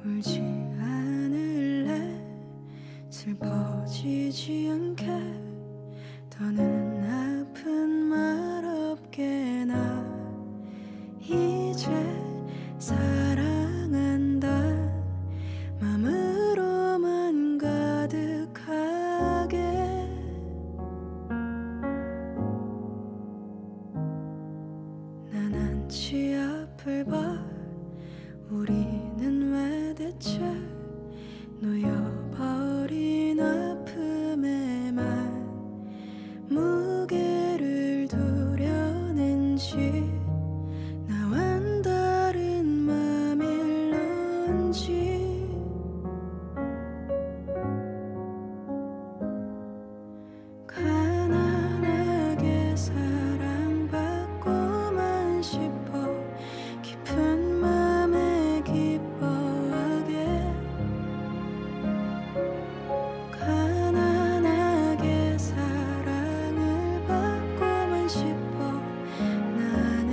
울지 않을래 슬퍼지지 않게 더는 아픈 말 없게 나 이제 사랑한다 맘으로만 가득하게 난 한치 앞을 봐 우리는 왜 대체 놓여버린 아픔에만 무게를 두려는지 나와는 다른 맘일런지 가난하게 사랑받고만 싶어 깊은 맘에 기뻐하게 가난하게 사랑을 받고만 싶어 나는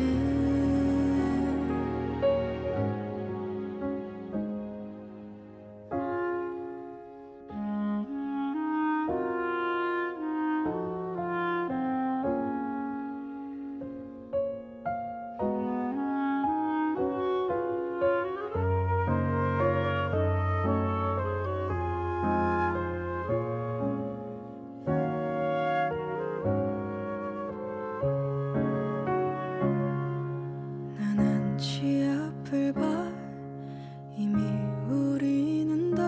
난 한치 앞을 봐 이미 우리는 다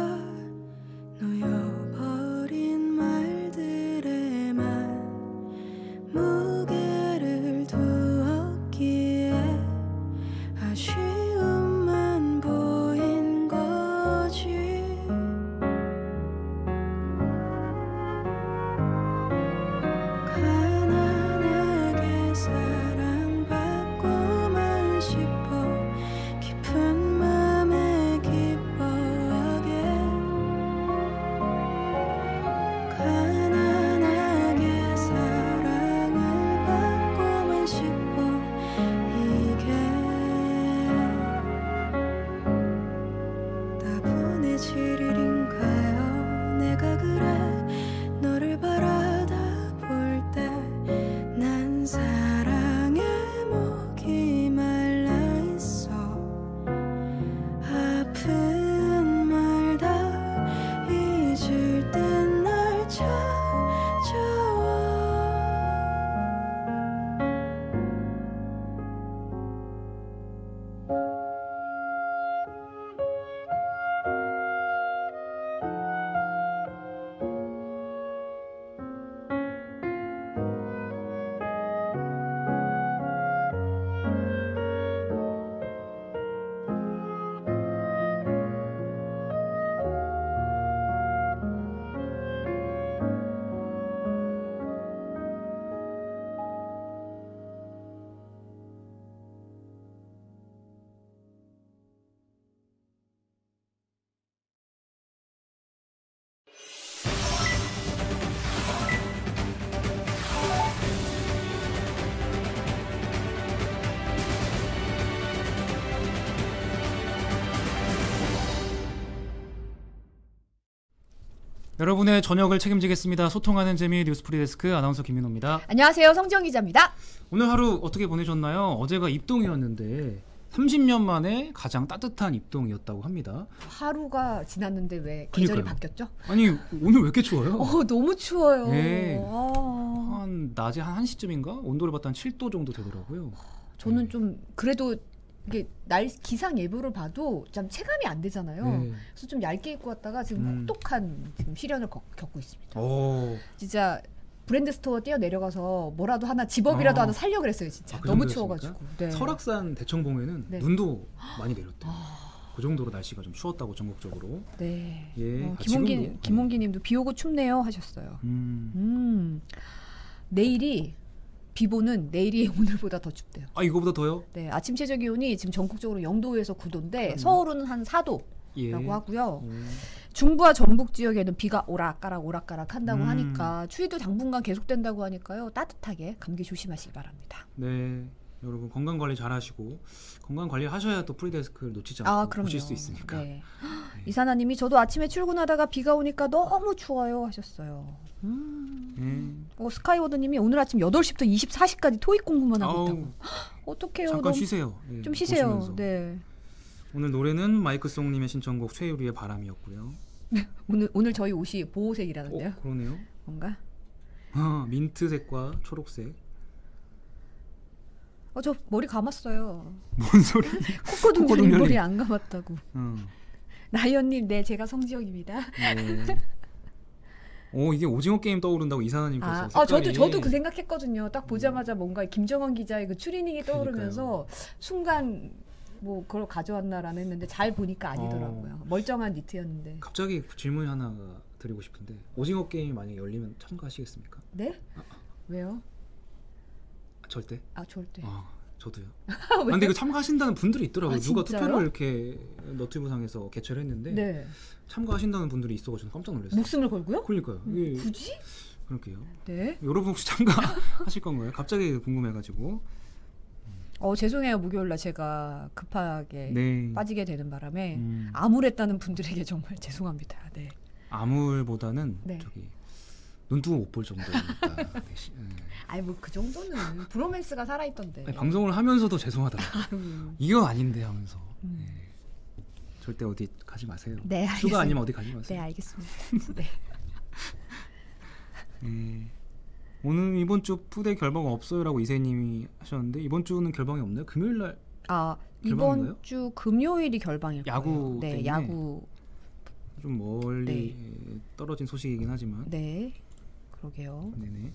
놓여버린 말들에만 무게를 두었기에 아쉬움만 보인 거지 가난하게 사랑받고만 싶어 깊은 맘에 기뻐하게 가난하게 사랑을 받고만 싶어 이게 나분해질 일인가요 내가 그래 너를 바라다 볼 때 난 사랑에 목이 말라 있어 아픈 말 다 잊을 땐 날 찾아와 여러분의 저녁을 책임지겠습니다. 소통하는 재미 뉴스프리데스크 아나운서 김민호입니다. 안녕하세요. 성지영 기자입니다. 오늘 하루 어떻게 보내셨나요? 어제가 입동이었는데 30년 만에 가장 따뜻한 입동이었다고 합니다. 하루가 지났는데 왜 계절이 그러니까요. 바뀌었죠? 아니 오늘 왜 이렇게 추워요? 너무 추워요. 네. 한 낮에 한 1시쯤인가? 온도를 봤더니 7도 정도 되더라고요. 저는 좀 그래도 이게 기상 예보를 봐도 좀 체감이 안 되잖아요. 네. 그래서 좀 얇게 입고 왔다가 지금 혹독한 지금 시련을 겪고 있습니다. 오. 진짜 브랜드 스토어 뛰어 내려가서 뭐라도 하나 집업이라도 하나 살려고 그랬어요. 진짜 너무 추워가지고. 네. 설악산 대청봉에는 네. 눈도 많이 내렸대요. 그 정도로 날씨가 좀 추웠다고 전국적으로. 네. 예. 김홍기님도 비 오고 춥네요 하셨어요. 내일이 비보는 내일이 오늘보다 더 춥대요. 아 이거보다 더요? 네, 아침 최저 기온이 지금 전국적으로 0도에서 9도인데 서울은 한 4도라고 하고요. 중부와 전북 지역에는 비가 오락가락 한다고 하니까 추위도 당분간 계속된다고 하니까요. 따뜻하게 감기 조심하시기 바랍니다. 네. 여러분 건강 관리 잘 하시고 건강 관리 하셔야 또 프리데스크를 놓치지 않고 보실 수 있으니까. 네. 네. 이사나님이 저도 아침에 출근하다가 비가 오니까 너무 추워요 하셨어요. 스카이워드님이 오늘 아침 8시부터 24시까지 토익 공부만 하고 있다고. 어떡해요. 잠깐 쉬세요. 네, 좀 쉬세요. 보시면서. 네. 오늘 노래는 마이크송님의 신청곡 최유리의 바람이었고요. 오늘 저희 옷이 보호색이라는데요. 그러네요. 뭔가? 민트색과 초록색. 저 머리 감았어요. 뭔 소리? 코코둥이 머리 안 감았다고. 라이언님, 네 제가 성지영입니다. 네. 이게 오징어 게임 떠오른다고 이사나님께서. 저도 그 생각했거든요. 딱 보자마자 뭔가 김정원 기자의 그 추리닝이 떠오르면서 순간 뭐 그걸 가져왔나라는 했는데 잘 보니까 아니더라고요. 멀쩡한 니트였는데. 갑자기 질문 하나 드리고 싶은데 오징어 게임이 만약에 열리면 참가하시겠습니까? 네? 왜요? 절대? 절대. 저도요. 근데 그 참가하신다는 분들이 있더라고요. 누가 진짜요? 투표를 이렇게 너튜브상에서 개최를 했는데 네. 참가하신다는 분들이 있어가지고 깜짝 놀랐어요. 목숨을 걸고요? 그러니까요. 굳이? 그럴게요. 네. 여러분 혹시 참가하실 건가요? 갑자기 궁금해가지고. 죄송해요. 목요일날 제가 급하게 빠지게 되는 바람에 암울했다는 분들에게 정말 죄송합니다. 네. 암울보다는 저기 눈 뜨고 못 볼 정도니까. 아니 뭐 그 정도는 브로맨스가 살아있던데. 방송을 하면서도 죄송하더라고요. 이건 아닌데 하면서. 절대 어디 가지 마세요. 네, 알겠습니다. 휴가 아니면 어디 가지 마세요. 네, 알겠습니다. 네. 오늘 이번 주 푸대 결방 없어요라고 이세님이 하셨는데 이번 주는 결방이 없나요? 금요일 날 이번 주 금요일이 결방일 거예요. 야구 네, 때문에 야구 좀 멀리 떨어진 소식이긴 하지만. 네, 그러게요. 네네.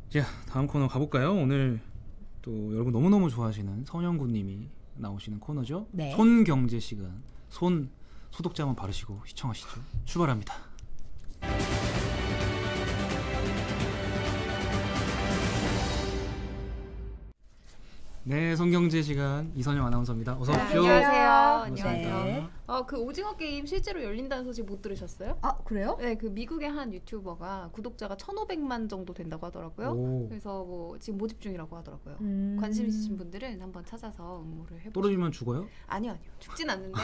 자, 다음 코너 가볼까요? 오늘 또 여러분 너무너무 좋아하시는 선영구님이 나오시는 코너죠. 네. 손경제 시간. 소독제 한번 바르시고 시청하시죠. 출발합니다. 네, 손경제 시간 이선영 아나운서입니다. 어서 오십시오. 안녕하세요. 네. 그 오징어 게임 실제로 열린다는 소식 못 들으셨어요? 그래요? 네, 그 미국의 한 유튜버가 구독자가 1,500만 정도 된다고 하더라고요. 그래서 뭐 지금 모집 중이라고 하더라고요. 관심 있으신 분들은 한번 찾아서 응모를 해보세요. 떨어지면 죽어요? 아니요. 죽진 않는데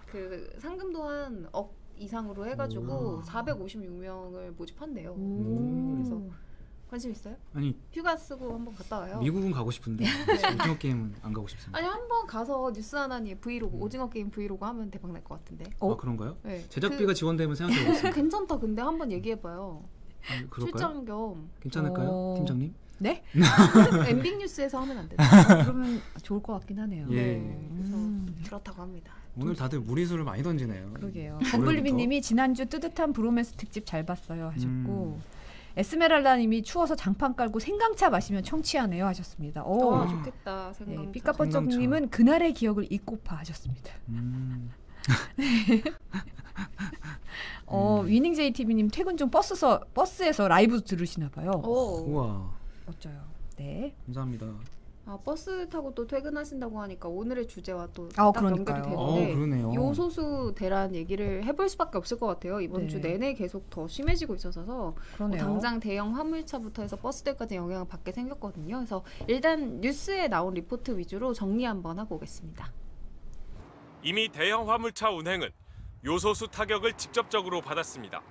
그 상금도 한 억 이상으로 해가지고 456명을 모집한대요. 그래서 관심 있어요? 아니, 휴가 쓰고 한번 갔다 와요. 미국은 가고 싶은데 오징어 게임은 안 가고 싶습니다. 아니 한번 가서 뉴스 하나니 브이로그 오징어 게임 브이로그 하면 대박 날 것 같은데. 그런가요? 네. 제작비가 지원되면 생각해보겠습니다. 괜찮다. 근데 한번 얘기해봐요. 그럴까요? 출장 겸. 괜찮을까요, 팀장님? 네? 엠빅 뉴스에서 하면 안 되나? 그러면 좋을 것 같긴 하네요. 네. 그래서 그렇다고 합니다. 오늘 다들 무리수를 많이 던지네요. 그러게요. 건글리비님이 지난주 뜨뜻한 브로맨스 특집 잘 봤어요 하셨고. 에스메랄다님이 추워서 장판 깔고 생강차 마시면 청취하네요 하셨습니다. 좋겠다. 생강차. 네, 삐까뻔쩍님은 그날의 기억을 잊고파 하셨습니다. 위닝제이TV님 퇴근 중 버스에서 라이브 들으시나 봐요. 우와. 멋져요. 네. 감사합니다. 버스 타고 또 퇴근하신다고 하니까 오늘의 주제와 또 딱 연결이 되는데 그러네요. 요소수 대란 얘기를 해볼 수밖에 없을 것 같아요. 이번 주 내내 계속 더 심해지고 있어서 당장 대형 화물차부터 해서 버스들까지 영향을 받게 생겼거든요. 그래서 일단 뉴스에 나온 리포트 위주로 정리 한번 하고 오겠습니다. 이미 대형 화물차 운행은 요소수 타격을 직접적으로 받았습니다.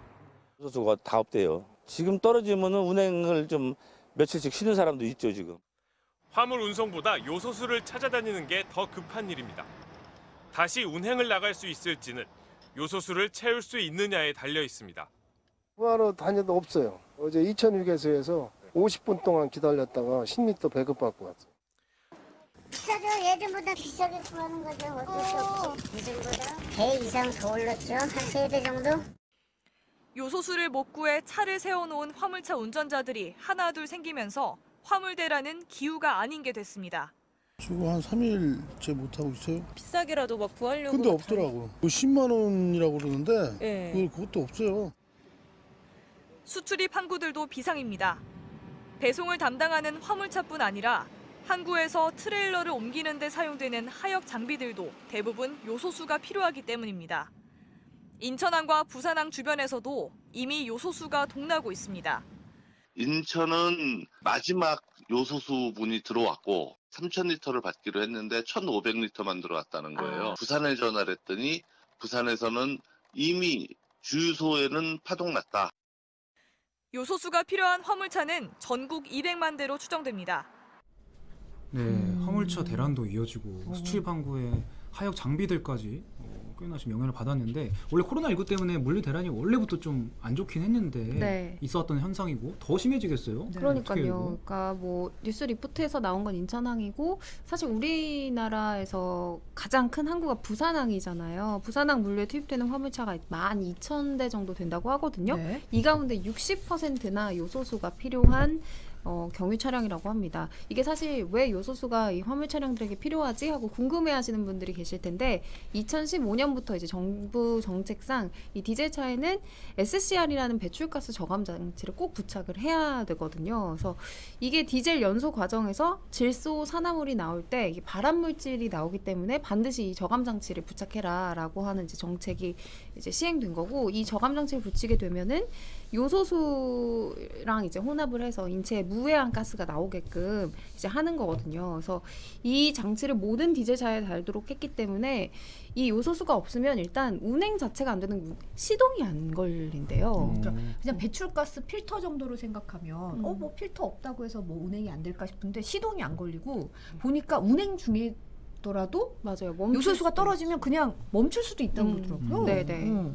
요소수가 다 없대요. 지금 떨어지면 운행을 좀 며칠씩 쉬는 사람도 있죠 지금. 화물 운송보다 요소수를 찾아다니는 게 더 급한 일입니다. 다시 운행을 나갈 수 있을지는 요소수를 채울 수 있느냐에 달려 있습니다. 구하러 다녀도 없어요. 어제 2006에서에서 50분 동안 기다렸다가 10m 배급받고 왔어요. 비싸죠. 예전보다 비싸게 구하는 거죠. 어쩔 수 없지. 예전보다 배 이상 더 올랐죠. 한 3배 정도. 요소수를 못 구해 차를 세워놓은 화물차 운전자들이 하나둘 생기면서 화물대라는 기후가 아닌 게 됐습니다. 지금 한 3일째 못하고 있어요. 비싸게라도 막 구하려고. 근데 없더라고. 10만 원이라고 그러는데 네. 그것도 없어요. 수출입 항구들도 비상입니다. 배송을 담당하는 화물차뿐 아니라 항구에서 트레일러를 옮기는 데 사용되는 하역 장비들도 대부분 요소수가 필요하기 때문입니다. 인천항과 부산항 주변에서도 이미 요소수가 동나고 있습니다. 인천은 마지막 요소수분이 들어왔고 3,000리터를 받기로 했는데 1,500리터만 들어왔다는 거예요. 부산에 전화를 했더니 부산에서는 이미 주유소에는 파동났다. 요소수가 필요한 화물차는 전국 200만 대로 추정됩니다. 네, 화물차 대란도 이어지고 수출 방구에 하역 장비들까지 꽤나 지금 영향을 받았는데 원래 코로나19 때문에 물류 대란이 원래부터 좀 안 좋긴 했는데 네. 있었던 현상이고 더 심해지겠어요? 네. 그러니까요. 그러니까 뭐 뉴스 리포트에서 나온 건 인천항이고 사실 우리나라에서 가장 큰 항구가 부산항이잖아요. 부산항 물류에 투입되는 화물차가 12,000대 정도 된다고 하거든요. 네. 이 가운데 60%나 요소수가 필요한 경유 차량이라고 합니다. 이게 사실 왜 요소수가 이 화물 차량들에게 필요하지 하고 궁금해하시는 분들이 계실 텐데 2015년부터 이제 정부 정책상 이 디젤차에는 SCR이라는 배출가스 저감 장치를 꼭 부착을 해야 되거든요. 그래서 이게 디젤 연소 과정에서 질소 산화물이 나올 때 이게 발암 물질이 나오기 때문에 반드시 이 저감 장치를 부착해라라고 하는 이제 정책이 이제 시행된 거고 이 저감 장치를 붙이게 되면은 요소수랑 이제 혼합을 해서 인체에 무해한 가스가 나오게끔 이제 하는 거거든요. 그래서 이 장치를 모든 디젤차에 달도록 했기 때문에 이 요소수가 없으면 일단 운행 자체가 안 되는 시동이 안 걸린대요. 그냥 배출가스 필터 정도로 생각하면 뭐 필터 없다고 해서 뭐 운행이 안 될까 싶은데 시동이 안 걸리고 보니까 운행 중에 더라도 맞아요. 요소수가 떨어지면 그냥 멈출 수도 있다고 그러더라고요. 네네.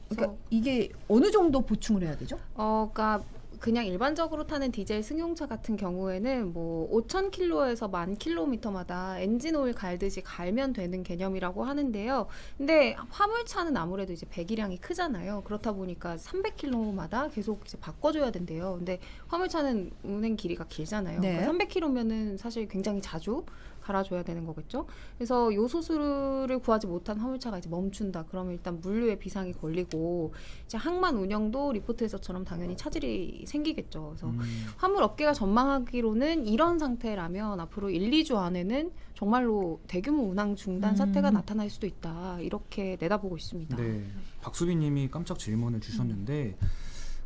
그러니까 이게 어느 정도 보충을 해야 되죠? 그러니까 그냥 일반적으로 타는 디젤 승용차 같은 경우에는 뭐 5,000km에서 10,000km마다 엔진 오일 갈듯이 갈면 되는 개념이라고 하는데요. 근데 화물차는 아무래도 이제 배기량이 크잖아요. 그렇다 보니까 300km마다 계속 이제 바꿔줘야 된대요. 근데 화물차는 운행 길이가 길잖아요. 네. 그러니까 300km면은 사실 굉장히 자주 갈아줘야 되는 거겠죠. 그래서 요소수를 구하지 못한 화물차가 이제 멈춘다. 그러면 일단 물류에 비상이 걸리고 이제 항만 운영도 리포트에서처럼 당연히 차질이 생기겠죠. 그래서 화물 업계가 전망하기로는 이런 상태라면 앞으로 1, 2주 안에는 정말로 대규모 운항 중단 사태가 나타날 수도 있다. 이렇게 내다보고 있습니다. 네, 박수빈님이 깜짝 질문을 주셨는데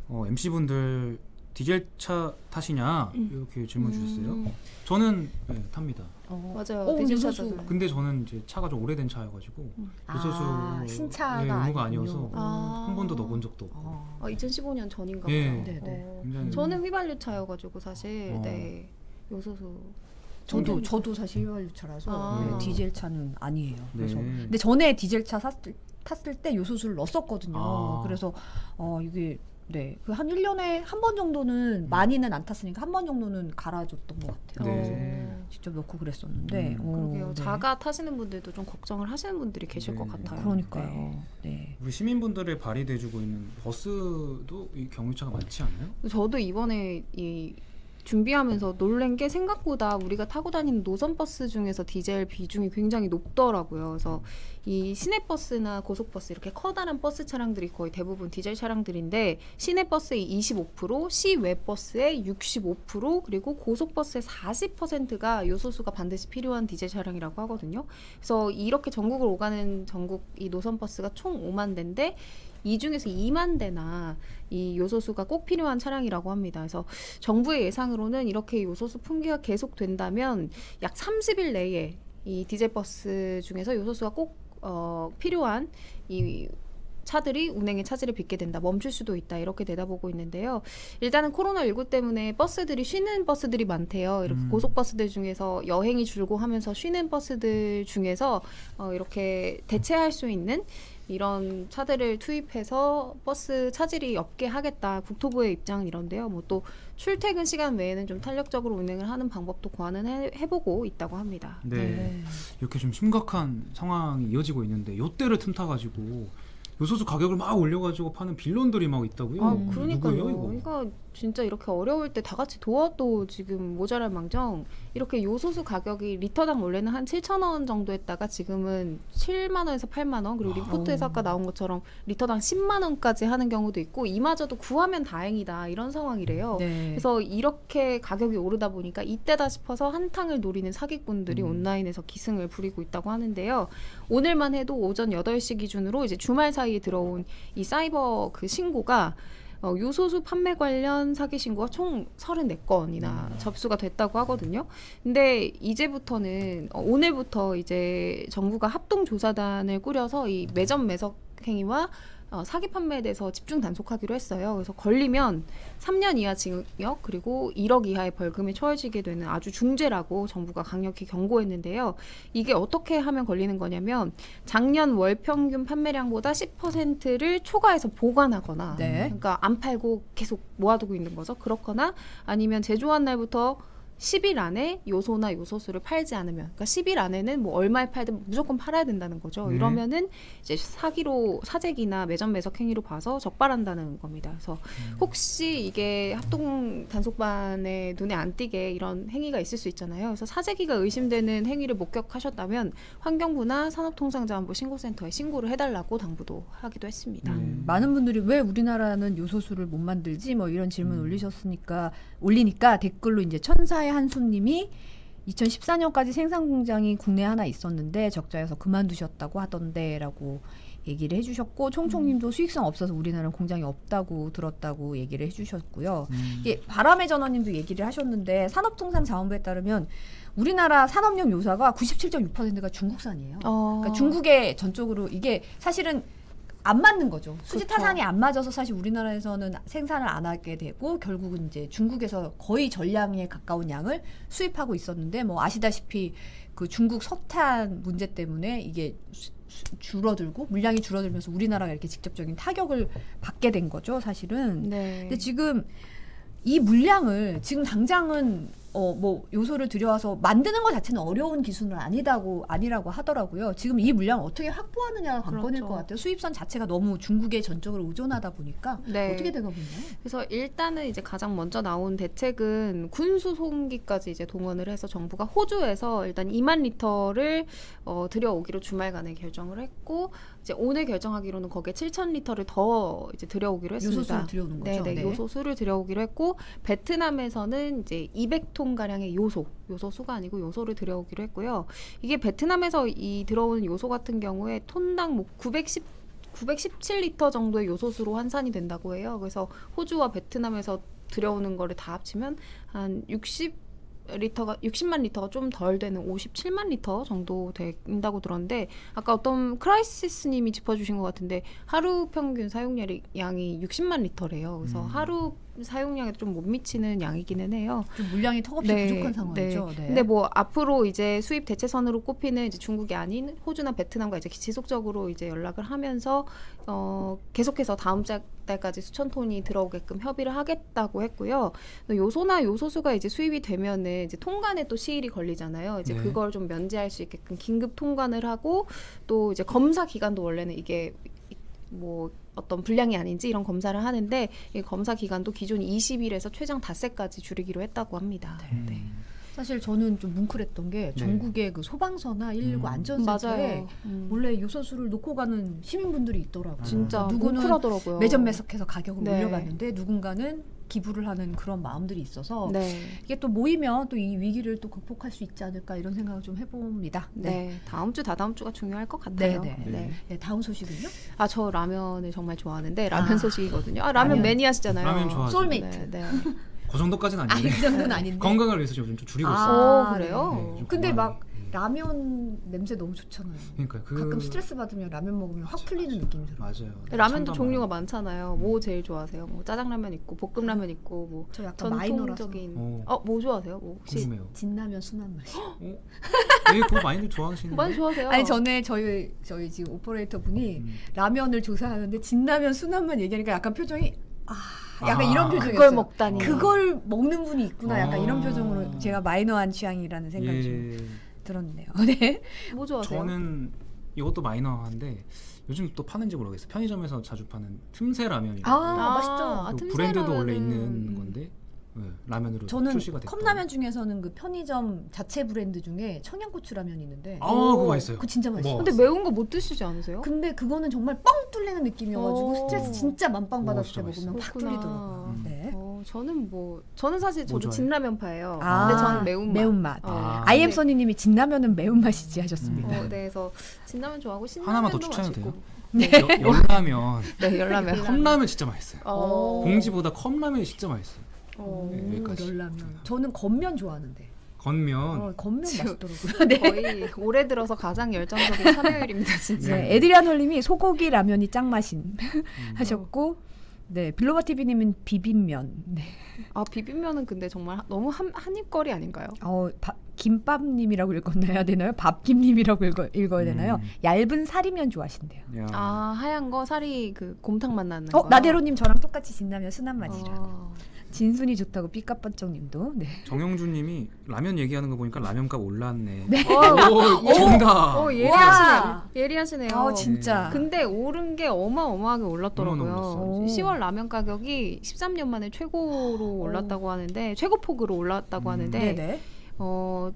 MC분들 디젤차 타시냐 이렇게 질문 주셨어요. 저는 네, 탑니다. 맞아요. 디젤차죠. 근데 저는 이제 차가 좀 오래된 차여가지고 요소수 신차가 의무가 아니어서 한 번도 넣어본 적도 없고. 2015년 전인가 네. 봐요. 굉장히 저는 휘발유 차여가지고 사실 네, 요소수. 저도 사실 휘발유차라서 네, 디젤차는 아니에요. 그래서 네. 근데 전에 디젤차 탔을 때 요소수를 넣었었거든요. 그래서 이게 네, 그 한 1년에 한 번 정도는 많이는 안 탔으니까 한 번 정도는 갈아줬던 것 같아요. 네. 직접 넣고 그랬었는데. 그러게요. 네. 자가 타시는 분들도 좀 걱정을 하시는 분들이 계실 것 같아요. 그러니까요. 네. 우리 시민분들의 발휘돼주고 있는 버스도 이 경유차가 많지 않아요? 저도 이번에 이 준비하면서 놀란 게 생각보다 우리가 타고 다니는 노선버스 중에서 디젤 비중이 굉장히 높더라고요. 그래서 이 시내버스나 고속버스 이렇게 커다란 버스 차량들이 거의 대부분 디젤 차량들인데 시내버스의 25%, 시외버스의 65% 그리고 고속버스의 40%가 요소수가 반드시 필요한 디젤 차량이라고 하거든요. 그래서 이렇게 전국을 오가는 전국 이 노선버스가 총 5만 대인데 이 중에서 2만 대나 이 요소수가 꼭 필요한 차량이라고 합니다. 그래서 정부의 예상으로는 이렇게 요소수 풍기가 계속된다면 약 30일 내에 이 디젤버스 중에서 요소수가 꼭 필요한 이 차들이 운행에 차질을 빚게 된다. 멈출 수도 있다. 이렇게 내다보고 있는데요. 일단은 코로나19 때문에 버스들이 쉬는 버스들이 많대요. 이렇게 고속버스들 중에서 여행이 줄고 하면서 쉬는 버스들 중에서 이렇게 대체할 수 있는 이런 차들을 투입해서 버스 차질이 없게 하겠다. 국토부의 입장은 이런데요. 뭐 또 출퇴근 시간 외에는 좀 탄력적으로 운행을 하는 방법도 고안은 해보고 있다고 합니다. 네. 이렇게 좀 심각한 상황이 이어지고 있는데 요때를 틈타가지고 요소수 가격을 막 올려가지고 파는 빌런들이 막 있다고요? 그러니까요. 누구예요, 이거? 그러니까 진짜 이렇게 어려울 때 다 같이 도와도 지금 모자랄 망정 이렇게 요소수 가격이 리터당 원래는 한 7,000원 정도 했다가 지금은 7만 원에서 8만 원 그리고 리포트에서 아까 나온 것처럼 리터당 10만 원까지 하는 경우도 있고 이마저도 구하면 다행이다 이런 상황이래요. 네. 그래서 이렇게 가격이 오르다 보니까 이때다 싶어서 한탕을 노리는 사기꾼들이 온라인에서 기승을 부리고 있다고 하는데요. 오늘만 해도 오전 8시 기준으로 이제 주말 사이에 들어온 이 사이버 그 신고가 요소수 판매 관련 사기 신고가 총 34건이나 접수가 됐다고 하거든요. 근데 이제부터는 오늘부터 이제 정부가 합동조사단을 꾸려서 이 매점 매석 행위와 사기 판매에 대해서 집중 단속하기로 했어요. 그래서 걸리면 3년 이하 징역 그리고 1억 이하의 벌금에 처해지게 되는 아주 중죄라고 정부가 강력히 경고했는데요. 이게 어떻게 하면 걸리는 거냐면 작년 월 평균 판매량보다 10%를 초과해서 보관하거나 그러니까 안 팔고 계속 모아두고 있는 거죠. 그렇거나 아니면 제조한 날부터 10일 안에 요소나 요소수를 팔지 않으면, 그러니까 10일 안에는 뭐 얼마에 팔든 무조건 팔아야 된다는 거죠. 이러면은 이제 사기로 사재기나 매점 매석 행위로 봐서 적발한다는 겁니다. 그래서 혹시 이게 합동 단속반에 눈에 안 띄게 이런 행위가 있을 수 있잖아요. 그래서 사재기가 의심되는 행위를 목격하셨다면 환경부나 산업통상자원부 신고센터에 신고를 해달라고 당부도 하기도 했습니다. 많은 분들이 왜 우리나라는 요소수를 못 만들지? 뭐 이런 질문 올리니까 댓글로 이제 천사의 한수님이 2014년까지 생산 공장이 국내에 하나 있었는데 적자여서 그만두셨다고 하던데라고 얘기를 해주셨고 총총님도 수익성 없어서 우리나라는 공장이 없다고 들었다고 얘기를 해주셨고요. 이게 바람의 전원님도 얘기를 하셨는데 산업통상자원부에 따르면 우리나라 산업용 요사가 97.6%가 중국산이에요. 그러니까 중국에 전적으로 이게 사실은 안 맞는 거죠. 수지 타산이 안 맞아서 사실 우리나라에서는 생산을 안 하게 되고 결국은 이제 중국에서 거의 전량에 가까운 양을 수입하고 있었는데 뭐 아시다시피 그 중국 석탄 문제 때문에 이게 줄어들고 물량이 줄어들면서 우리나라가 이렇게 직접적인 타격을 받게 된 거죠, 사실은. 근데 지금 이 물량을 지금 당장은 뭐 요소를 들여와서 만드는 것 자체는 어려운 기술은 아니라고 하더라고요. 지금 이 물량을 어떻게 확보하느냐가 관건일 것 같아요. 수입선 자체가 너무 중국에 전적으로 의존하다 보니까 어떻게 되가 보나요? 그래서 일단은 이제 가장 먼저 나온 대책은 군수 송기까지 이제 동원을 해서 정부가 호주에서 일단 2만 리터를 들여오기로 주말간에 결정을 했고 이제 오늘 결정하기로는 거기에 7천 리터를 더 이제 들여오기로 했습니다. 요소수를 들여오는 거죠. 네. 요소수를 들여오기로 했고 베트남에서는 이제 200톤 가량의 요소수가 아니고 요소를 들여오기로 했고요. 이게 베트남에서 이 들어오는 요소 같은 경우에 톤당 뭐 917리터 정도의 요소수로 환산이 된다고 해요. 그래서 호주와 베트남에서 들여오는 거를 다 합치면 한 60만 리터가 좀 덜 되는 57만 리터 정도 된다고 들었는데 아까 어떤 크라이시스님이 짚어주신 것 같은데 하루 평균 사용량이 60만 리터래요. 그래서 하루 사용량에 좀 못 미치는 양이기는 해요. 좀 물량이 턱없이 부족한 상황이죠. 근데 뭐 앞으로 이제 수입 대체선으로 꼽히는 이제 중국이 아닌 호주나 베트남과 이제 지속적으로 이제 연락을 하면서 계속해서 다음 달까지 수천 톤이 들어오게끔 협의를 하겠다고 했고요. 요소나 요소수가 이제 수입이 되면은 이제 통관에 또 시일이 걸리잖아요. 이제 그걸 좀 면제할 수 있게끔 긴급 통관을 하고 또 이제 검사 기간도 원래는 이게 뭐 어떤 불량이 아닌지 이런 검사를 하는데 이 검사 기간도 기존 20일에서 최장 닷새까지 줄이기로 했다고 합니다. 사실 저는 좀 뭉클했던 게 전국의 그 소방서나 119 안전센터에 원래 요소수를 놓고 가는 시민분들이 있더라고요. 진짜 누구는 뭉클하더라고요. 매점 매석해서 가격을 올려가는데 누군가는 기부를 하는 그런 마음들이 있어서 이게 또 모이면 또 이 위기를 또 극복할 수 있지 않을까 이런 생각을 좀 해봅니다. 다음 주 다다음 주가 중요할 것 같아요. 다음 소식은요? 저 라면을 정말 좋아하는데 라면 소식이거든요. 라면 매니아시잖아요. 라면 좋아하죠. 소울메이트. 그 정도까지는 아닌데. 그 정도는 아닌데. 건강을 위해서 좀 줄이고 있어요. 그래요? 근데 막 라면 냄새 너무 좋잖아요. 그러니까 가끔 스트레스 받으면 라면 먹으면 확 풀리는 느낌이 들어요. 맞아요. 라면도 종류가 많잖아요. 뭐 제일 좋아하세요? 뭐 짜장라면 있고 볶음라면 있고 뭐 저 약간 마이너라서. 뭐 좋아하세요? 뭐 혹시 궁금해요. 진라면 순한 맛. 그거 많이들 좋아하시는데. 많이 좋아하세요? 아니 전에 저희 지금 오퍼레이터 분이 라면을 조사하는데 진라면 순한 맛 얘기하니까 약간 표정이 약간 이런 표정이었어요. 그걸 먹다니. 그걸 먹는 분이 있구나. 약간 이런 표정으로 제가 마이너한 취향이라는 생각이 좀 들었네요. 네. 뭐 좋아하세요? 저는 이것도 마이너한데 요즘 또 파는지 모르겠어요. 편의점에서 자주 파는 틈새 라면이라고. 맛있죠. 브랜드도 원래 있는 건데 라면으로 출시가 됐고. 저는 컵라면 중에서는 그 편의점 자체 브랜드 중에 청양고추 라면이 있는데 그거 맛있어요. 그거 진짜 맛있어요. 근데 매운 거 못 드시지 않으세요? 근데 그거는 정말 뻥 뚫리는 느낌이어가지고 스트레스 진짜 만빵 받았을 때 먹으면 확 뚫리더라고요. 저는 사실 뭐 저도 진라면파예요. 아, 근데 저는 매운맛. 매운맛. 아. IM 써니님이 진라면은 매운맛이지 하셨습니다. 네, 그래서 진라면 좋아하고 하나만 더 신라면도 추천해도 맛있고. 돼요? 네. 열라면. 네, 열라면. 컵라면 진짜 맛있어요. 봉지보다 컵라면이 진짜 맛있어요. 네, 여기까지. 열라면. 저는 건면 좋아하는데. 건면. 건면 맛있더라고요. 네. 거의 올해 들어서 가장 열정적인 참여율입니다, 진짜. 네, 에드리안 헐님이 소고기 라면이 짱맛인 하셨고, 네, 빌로바 TV님은 비빔면. 네. 아, 비빔면은 근데 정말 너무 한입거리 아닌가요? 김밥님이라고 읽어야 되나요? 밥김님이라고 읽어야 되나요? 얇은 사리면 좋아하신대요. 야. 아, 하얀 거 살이 그 곰탕 맛 나는 거. 나대로님 저랑 똑같이 진라면 순한 맛이라고. 진순이 좋다고 삐까뻔쩍님도. 네. 정영준님이 라면 얘기하는 거 보니까 라면값 올랐네. 네. 오, 정답. 예리하시네요. 진짜. 근데 오른 게 어마어마하게 올랐더라고요. 10월 라면 가격이 13년 만에 최고로 올랐다고 하는데 최고폭으로 올랐다고 하는데. 네네.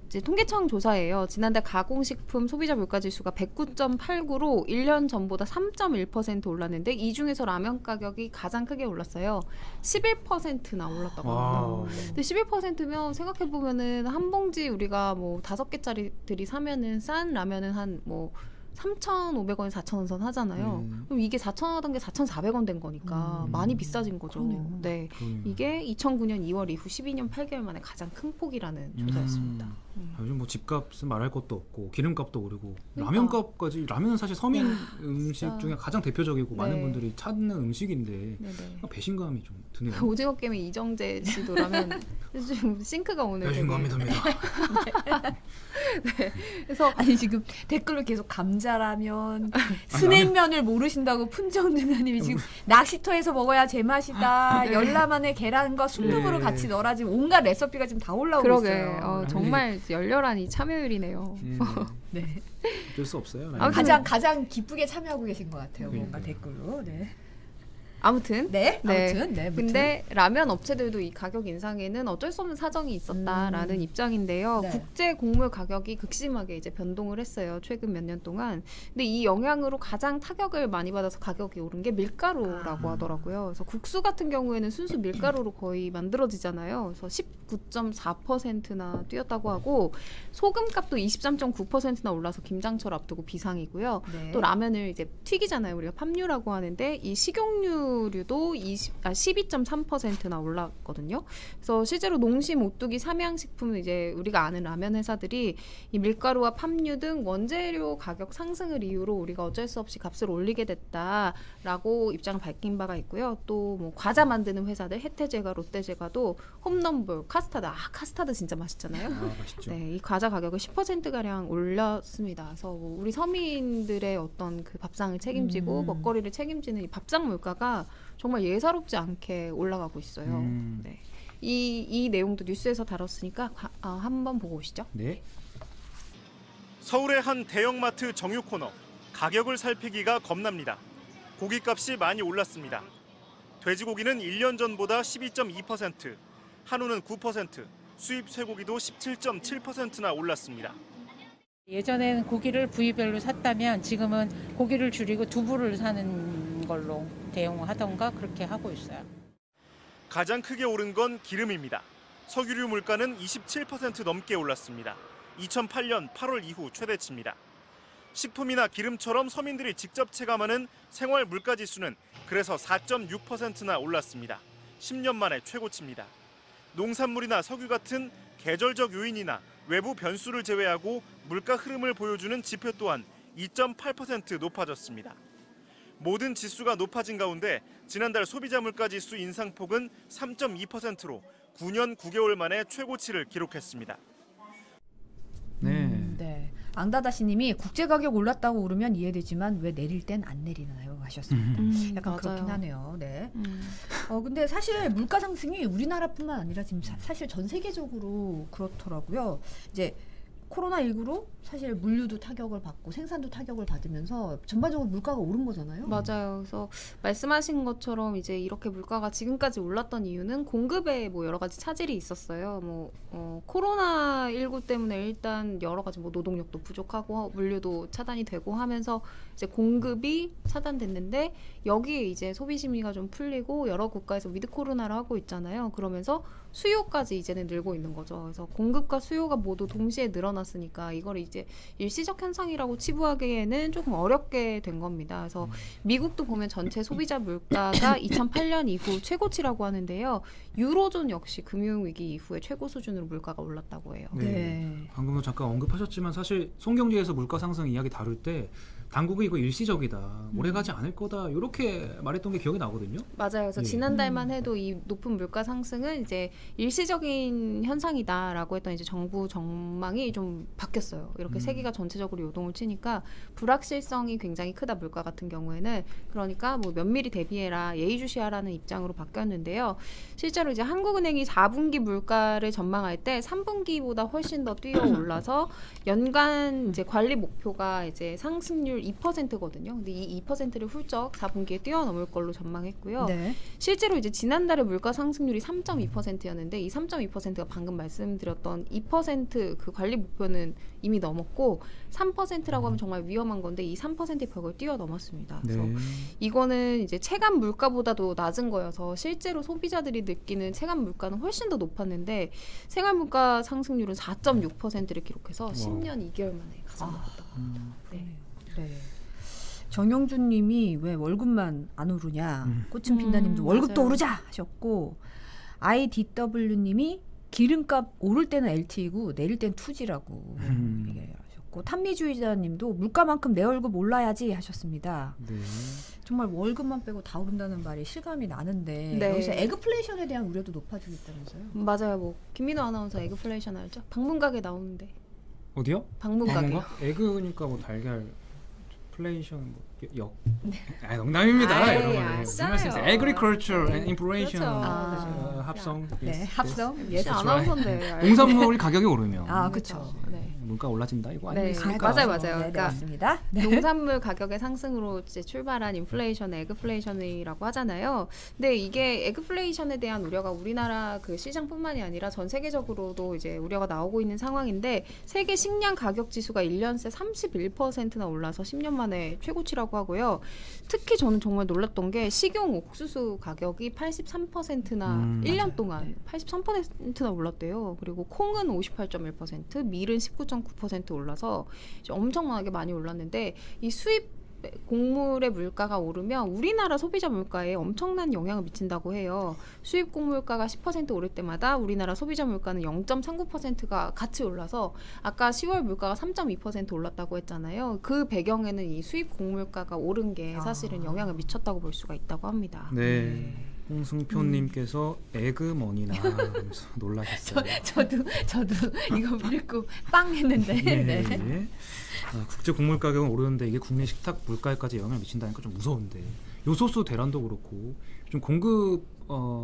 이제 통계청 조사예요. 지난달 가공식품 소비자 물가지수가 109.89로 1년 전보다 3.1% 올랐는데 이 중에서 라면 가격이 가장 크게 올랐어요. 11%나 올랐다고 합니다. 근데 11%면 생각해 보면은 한 봉지 우리가 뭐 5개짜리들이 사면은 싼 라면은 한 뭐 3,500원, 4,000원 선 하잖아요. 그럼 이게 4,000원 하던 게 4,400원 된 거니까 많이 비싸진 거죠. 그러네요. 네, 이게 2009년 2월 이후 12년 8개월 만에 가장 큰 폭이라는 조사였습니다. 요즘 뭐 집값은 말할 것도 없고 기름값도 오르고 라면값까지. 라면은 사실 서민 음식 중에 가장 대표적이고 많은 분들이 찾는 음식인데 배신감이 좀 드네요. 오징어 게임의 이정재 씨도 라면 좀 싱크가 오늘 배신감이 듭니다. 네. 그래서 아니 지금 댓글로 계속 감자라면 스낵면을 모르신다고 푼정중자님이 지금 낚시터에서 먹어야 제맛이다. 열라만에 계란과 순두부를 같이 넣어라. 지금 온갖 레시피가 지금 다 올라오고 있어요. 정말 열렬한 이 참여율이네요. 네. 어쩔 수 없어요. 가장 기쁘게 참여하고 계신 것 같아요. 뭔가 댓글로. 네. 아무튼 아무튼. 근데 라면 업체들도 이 가격 인상에는 어쩔 수 없는 사정이 있었다라는 입장인데요. 네. 국제 곡물 가격이 극심하게 이제 변동을 했어요. 최근 몇 년 동안. 근데 이 영향으로 가장 타격을 많이 받아서 가격이 오른 게 밀가루라고 하더라고요. 그래서 국수 같은 경우에는 순수 밀가루로 거의 만들어지잖아요. 그래서 19.4%나 뛰었다고 하고 소금값도 23.9%나 올라서 김장철 앞두고 비상이고요. 네. 또 라면을 이제 튀기잖아요. 우리가 팝류라고 하는데 이 식용유도 12.3%나 올랐거든요. 그래서 실제로 농심, 오뚜기, 삼양식품은 이제 우리가 아는 라면 회사들이 이 밀가루와 팝류 등 원재료 가격 상승을 이유로 우리가 어쩔 수 없이 값을 올리게 됐다라고 입장을 밝힌 바가 있고요. 또 뭐 과자 만드는 회사들 혜태제과, 롯데제과도 홈런볼, 카스타드. 카스타드 진짜 맛있잖아요. 맛있죠. 네, 이 과자 가격을 10%가량 올렸습니다. 그래서 뭐 우리 서민들의 어떤 그 밥상을 책임지고 먹거리를 책임지는 이 밥상 물가가 정말 예사롭지 않게 올라가고 있어요. 네. 이 내용도 뉴스에서 다뤘으니까 한번 보고 오시죠. 네. 서울의 한 대형마트 정유 코너. 가격을 살피기가 겁납니다. 고기값이 많이 올랐습니다. 돼지고기는 1년 전보다 12.2%, 한우는 9%, 수입 쇠고기도 17.7%나 올랐습니다. 예전에는 고기를 부위별로 샀다면 지금은 고기를 줄이고 두부를 사는 걸로 대용하던가 그렇게 하고 있어요. 가장 크게 오른 건 기름입니다. 석유류 물가는 27% 넘게 올랐습니다. 2008년 8월 이후 최대치입니다. 식품이나 기름처럼 서민들이 직접 체감하는 생활 물가 지수는 그래서 4.6%나 올랐습니다. 10년 만에 최고치입니다. 농산물이나 석유 같은 계절적 요인이나 외부 변수를 제외하고 물가 흐름을 보여주는 지표 또한 2.8% 높아졌습니다. 모든 지수가 높아진 가운데 지난달 소비자 물가 지수 인상폭은 3.2%로 9년 9개월 만에 최고치를 기록했습니다. 네. 앙다다시님이 국제 가격 올랐다고 오르면 이해되지만 왜 내릴 땐 안 내리나요? 하셨습니다. 약간 맞아요. 그렇긴 하네요. 네. 근데 사실 물가 상승이 우리나라뿐만 아니라 지금 사실 전 세계적으로 그렇더라고요. 이제 코로나19로 사실 물류도 타격을 받고 생산도 타격을 받으면서 전반적으로 물가가 오른 거잖아요. 맞아요. 그래서 말씀하신 것처럼 이제 이렇게 물가가 지금까지 올랐던 이유는 공급에 뭐 여러 가지 차질이 있었어요. 뭐 코로나19 때문에 일단 여러 가지 뭐 노동력도 부족하고 물류도 차단이 되고 하면서 이제 공급이 차단됐는데 여기에 이제 소비 심리가 좀 풀리고 여러 국가에서 위드 코로나를 하고 있잖아요. 그러면서 수요까지 이제는 늘고 있는 거죠. 그래서 공급과 수요가 모두 동시에 늘어났으니까 이걸 이제 일시적 현상이라고 치부하기에는 조금 어렵게 된 겁니다. 그래서 미국도 보면 전체 소비자 물가가 2008년 이후 최고치라고 하는데요. 유로존 역시 금융위기 이후에 최고 수준으로 물가가 올랐다고 해요. 네. 방금도 잠깐 언급하셨지만 사실 송경제에서 물가 상승 이야기 다룰 때 당국이 이거 일시적이다, 오래가지 않을 거다 이렇게 말했던 게 기억이 나거든요. 맞아요. 그래서 지난달만 해도 이 높은 물가 상승은 이제 일시적인 현상이다라고 했던 이제 정부 전망이 좀 바뀌었어요. 이렇게 세계가 전체적으로 요동을 치니까 불확실성이 굉장히 크다 물가 같은 경우에는. 그러니까 뭐 면밀히 대비해라, 예의주시하라는 입장으로 바뀌었는데요. 실제로 이제 한국은행이 4분기 물가를 전망할 때 3분기보다 훨씬 더 뛰어 올라서 연간 이제 관리 목표가 이제 상승률 2%거든요. 근데 이 2%를 훌쩍 4분기에 뛰어넘을 걸로 전망했고요. 네. 실제로 이제 지난달에 물가 상승률이 3.2%였는데 이 3.2%가 방금 말씀드렸던 2% 그 관리 목표는 이미 넘었고 3%라고 하면 정말 위험한 건데 이 3%의 벽을 뛰어넘었습니다. 그래서 이거는 이제 체감 물가보다도 낮은 거여서 실제로 소비자들이 느끼는 체감 물가는 훨씬 더 높았는데 생활 물가 상승률은 4.6%를 기록해서 10년 2개월 만에 가장 높았다고 합니다. 네. 정영준 님이 왜 월급만 안 오르냐. 꽃은 핀다님도 월급도 맞아요. 오르자 하셨고 IDW 님이 기름값 오를 때는 LTE고 내릴 때는 2G라고 얘기하셨고 탄미주의자 님도 물가만큼 내 월급 올라야지 하셨습니다. 네. 정말 월급만 빼고 다 오른다는 말이 실감이 나는데 여기서 에그플레이션에 대한 우려도 높아지고 있다면서요? 맞아요. 뭐 김민호 아나운서 에그플레이션 알죠? 방문가게 나오는데. 어디요? 방문가게요. 에그니까 뭐 달걀 플레이션 농담입니다. 여러분. 무슨 말씀이세요? Agriculture and Inflation. 그렇죠. 합성. 네, 합성. 예스 아나운서인데. 농산물 가격이 오르면 그렇죠. 물가 올라진다 이거 네, 아니겠습니까? 맞아요. 네, 그러니까 맞습니다. 농산물 가격의 상승으로 이제 출발한 인플레이션, 에그플레이션이라고 하잖아요. 근데 이게 에그플레이션에 대한 우려가 우리나라 그 시장뿐만이 아니라 전 세계적으로도 이제 우려가 나오고 있는 상황인데 세계 식량 가격 지수가 1년 새 31%나 올라서 10년 만에 최고치라고 하고요. 특히 저는 정말 놀랐던 게 식용 옥수수 가격이 83%나 1년 동안 83%나 올랐대요. 그리고 콩은 58.1%, 밀은 19.9% 올라서 이제 엄청나게 많이 올랐는데 이 수입 곡물의 물가가 오르면 우리나라 소비자 물가에 엄청난 영향을 미친다고 해요. 수입 곡물가가 10% 오를 때마다 우리나라 소비자 물가는 0.39%가 같이 올라서 아까 10월 물가가 3.2% 올랐다고 했잖아요. 그 배경에는 이 수입 곡물가가 오른 게 사실은 영향을 미쳤다고 볼 수가 있다고 합니다. 네. 홍승표님께서 에그머니나 하면서 놀라셨어요. 저도 이거 읽고 빵 했는데. 네. 국제 곡물 가격은 오르는데 이게 국내 식탁 물가에까지 영향을 미친다니까 좀 무서운데 요소수 대란도 그렇고 좀 공급